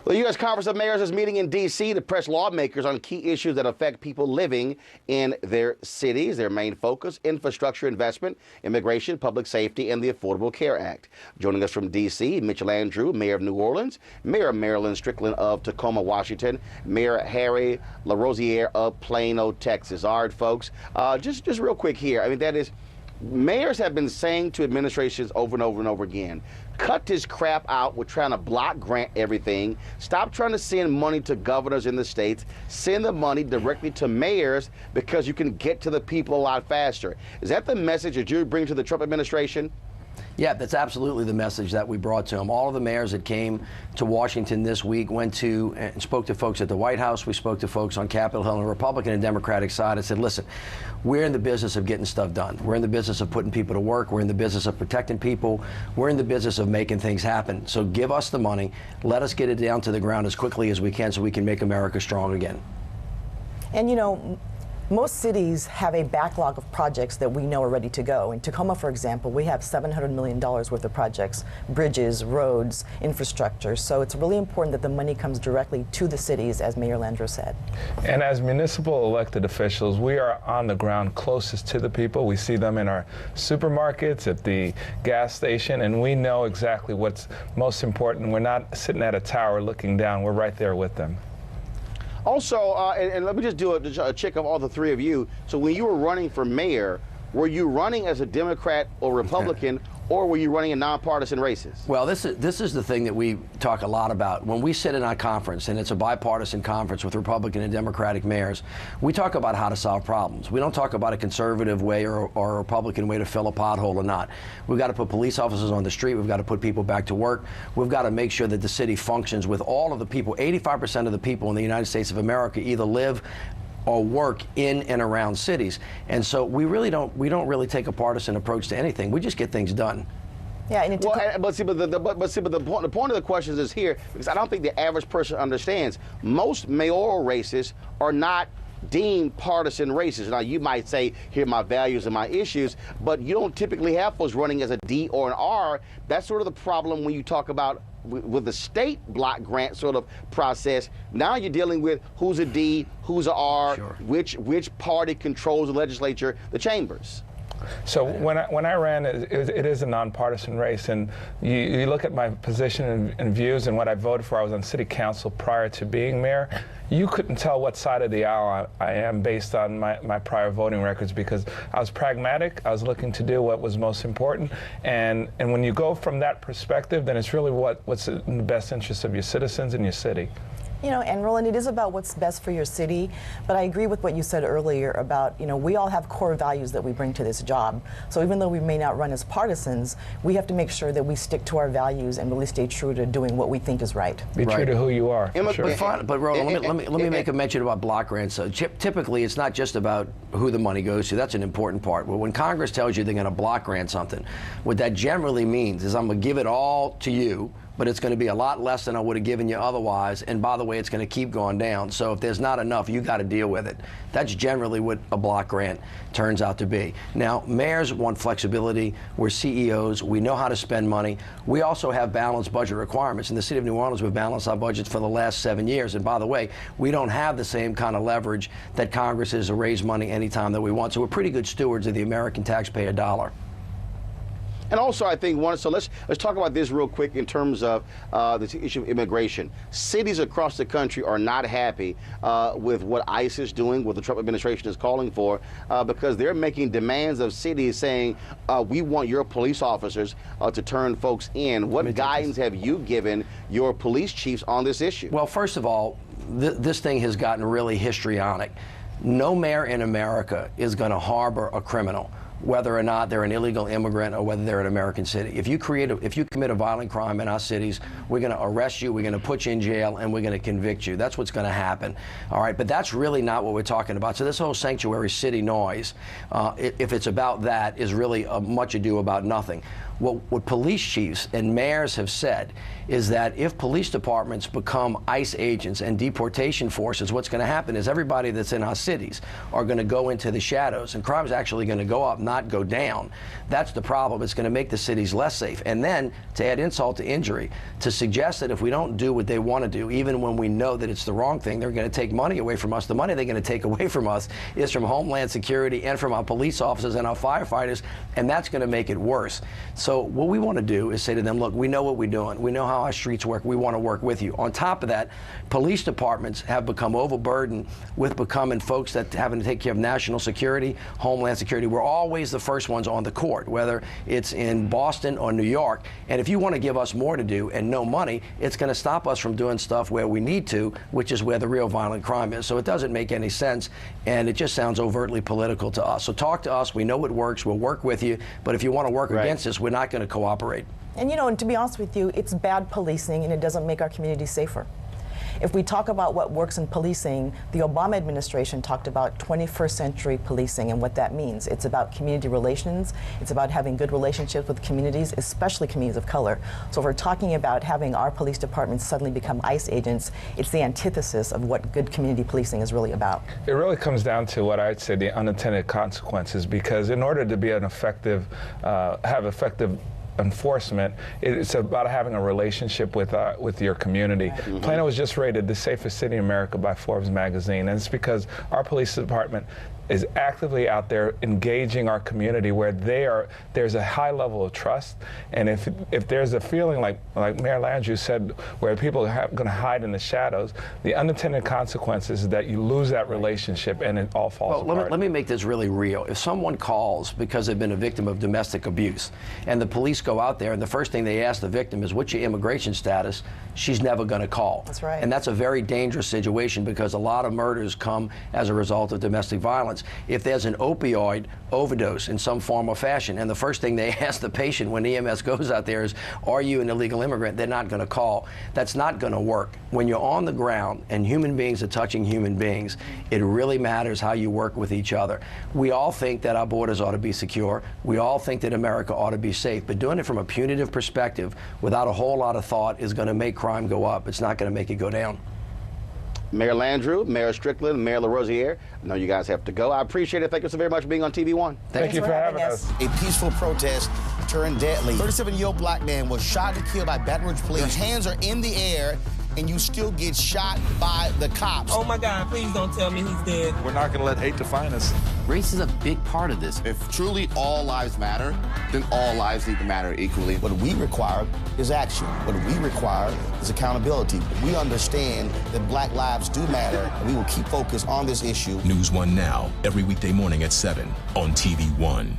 The U.S. Conference of Mayors is meeting in D.C. to press lawmakers on key issues that affect people living in their cities. Their main focus, infrastructure investment, immigration, public safety, and the Affordable Care Act. Joining us from D.C., Mitch Landrieu, Mayor of New Orleans, Mayor Marilyn, Strickland of Tacoma, Washington, Mayor Harry LaRosiliere of Plano, Texas. All right, folks, just real quick here. I mean, that is, mayors have been saying to administrations over and over and over again, cut this crap out. We're trying to block grant everything. Stop trying to send money to governors in the states. Send the money directly to mayors because you can get to the people a lot faster. Is that the message that you bring to the Trump administration? Yeah, that's absolutely the message that we brought to them. All of the mayors that came to Washington this week went to and spoke to folks at the White House. We spoke to folks on Capitol Hill on the Republican and Democratic side and said, listen, we're in the business of getting stuff done. We're in the business of putting people to work. We're in the business of protecting people. We're in the business of making things happen. So give us the money. Let us get it down to the ground as quickly as we can so we can make America strong again. And you know, most cities have a backlog of projects that we know are ready to go. In Tacoma, for example, we have $700 million worth of projects, bridges, roads, infrastructure. So it's really important that the money comes directly to the cities, as Mayor Landrieu said. And as municipal elected officials, we are on the ground closest to the people. We see them in our supermarkets, at the gas station, and we know exactly what's most important. We're not sitting at a tower looking down. We're right there with them. Also, and let me just do a check of all the three of you. So when you were running for mayor, were you running as a Democrat or Republican, or were you running in nonpartisan races? Well, this is the thing that we talk a lot about. When we sit in our conference, and it's a bipartisan conference with Republican and Democratic mayors, we talk about how to solve problems. We don't talk about a conservative way or a Republican way to fill a pothole or not. We've got to put police officers on the street. We've got to put people back to work. We've got to make sure that the city functions with all of the people. 85% of the people in the United States of America either live or work in and around cities. And so we don't really take a partisan approach to anything. We just get things done. Yeah, and but the point of the question is here, because I don't think the average person understands. Most mayoral races are not deemed partisan races. Now, you might say, here are my values and my issues, but you don't typically have folks running as a D or an R. That's sort of the problem when you talk about with the state block grant sort of process. Now you're dealing with who's a D, who's a R, sure, which party controls the legislature, the chambers. So when I ran, it is a nonpartisan race, and you look at my position and views and what I voted for. I was on city council prior to being mayor. You couldn't tell what side of the aisle I am based on my prior voting records, because I was pragmatic. I was looking to do what was most important, and when you go from that perspective, then it's really what's in the best interest of your citizens and your city. You know, and Roland, it is about what's best for your city, but I agree with what you said earlier about, you know, we all have core values that we bring to this job. So even though we may not run as partisans, we have to make sure that we stick to our values and really stay true to doing what we think is right. Be true to who you are. Sure. But Roland, let me make a mention about block grants. Typically, it's not just about who the money goes to. That's an important part. But when Congress tells you they're going to block grant something, what that generally means is I'm going to give it all to you, but it's going to be a lot less than I would have given you otherwise. And by the way, it's going to keep going down. So if there's not enough, you got to deal with it. That's generally what a block grant turns out to be. Now, mayors want flexibility. We're CEOs. We know how to spend money. We also have balanced budget requirements. In the city of New Orleans, we've balanced our budgets for the last 7 years. And by the way, we don't have the same kind of leverage that Congress is to raise money anytime that we want. So we're pretty good stewards of the American taxpayer dollar. And also, I think so let's talk about this real quick in terms of the issue of immigration. Cities across the country are not happy with what ICE is doing, what the Trump administration is calling for, because they're making demands of cities saying, we want your police officers to turn folks in. What guidance have you given your police chiefs on this issue? Well, first of all, this thing has gotten really histrionic. No mayor in America is going to harbor a criminal, whether or not they're an illegal immigrant or whether they're an American citizen. If you commit a violent crime in our cities, we're going to arrest you, we're going to put you in jail, and we're going to convict you. That's what's going to happen. All right, but that's really not what we're talking about. So this whole sanctuary city noise, if it's about that, is really much ado about nothing. What police chiefs and mayors have said is that if police departments become ICE agents and deportation forces, what's going to happen is everybody that's in our cities are going to go into the shadows, and crime is actually going to go up, not not go down. That's the problem. It's going to make the cities less safe. And then, to add insult to injury, to suggest that if we don't do what they want to do, even when we know that it's the wrong thing, they're going to take money away from us. The money they're going to take away from us is from Homeland Security and from our police officers and our firefighters, and that's going to make it worse. So what we want to do is say to them, look, we know what we're doing. We know how our streets work. We want to work with you. On top of that, police departments have become overburdened with becoming folks that having to take care of national security, Homeland Security. We're always the first ones on the court, whether it's in Boston or New York. And if you want to give us more to do and no money, it's going to stop us from doing stuff where we need to, which is where the real violent crime is. So it doesn't make any sense, and it just sounds overtly political to us. So talk to us. We know it works. We'll work with you. But if you want to work against us, we're not going to cooperate. And you know, and to be honest with you, it's bad policing, and it doesn't make our community safer. If we talk about what works in policing, the Obama administration talked about 21st century policing and what that means. It's about community relations. It's about having good relationships with communities, especially communities of color. So if we're talking about having our police departments suddenly become ICE agents, it's the antithesis of what good community policing is really about. It really comes down to what I'd say the unintended consequences, because in order to be an effective, have effective enforcement, it's about having a relationship with your community. Mm-hmm. Plano was just rated the safest city in America by Forbes magazine, and it's because our police department is actively out there engaging our community, where there's a high level of trust. And if there's a feeling like Mayor Landrieu said, where people are going to hide in the shadows, the unintended consequences is that you lose that relationship and it all falls apart. Let me make this really real. If someone calls because they've been a victim of domestic abuse and the police go out there and the first thing they ask the victim is, what's your immigration status? She's never going to call. That's right. And that's a very dangerous situation, because a lot of murders come as a result of domestic violence. If there's an opioid overdose in some form or fashion, and the first thing they ask the patient when EMS goes out there is, are you an illegal immigrant? They're not going to call. That's not going to work. When you're on the ground and human beings are touching human beings, it really matters how you work with each other. We all think that our borders ought to be secure. We all think that America ought to be safe. But doing it from a punitive perspective without a whole lot of thought is going to make crime go up. It's not going to make it go down. Mayor Landrieu, Mayor Strickland, Mayor LaRosiliere, I know you guys have to go. I appreciate it. Thank you so very much for being on TV1. Thank you for having us. A peaceful protest turned deadly. 37-year-old black man was shot and killed by Baton Rouge police. Your hands are in the air, and you still get shot by the cops. Oh my God, please don't tell me he's dead. We're not going to let hate define us. Race is a big part of this. If truly all lives matter, then all lives need to matter equally. What we require is action. What we require is accountability. We understand that black lives do matter, and we will keep focused on this issue. NewsOne Now, every weekday morning at 7 on TV1.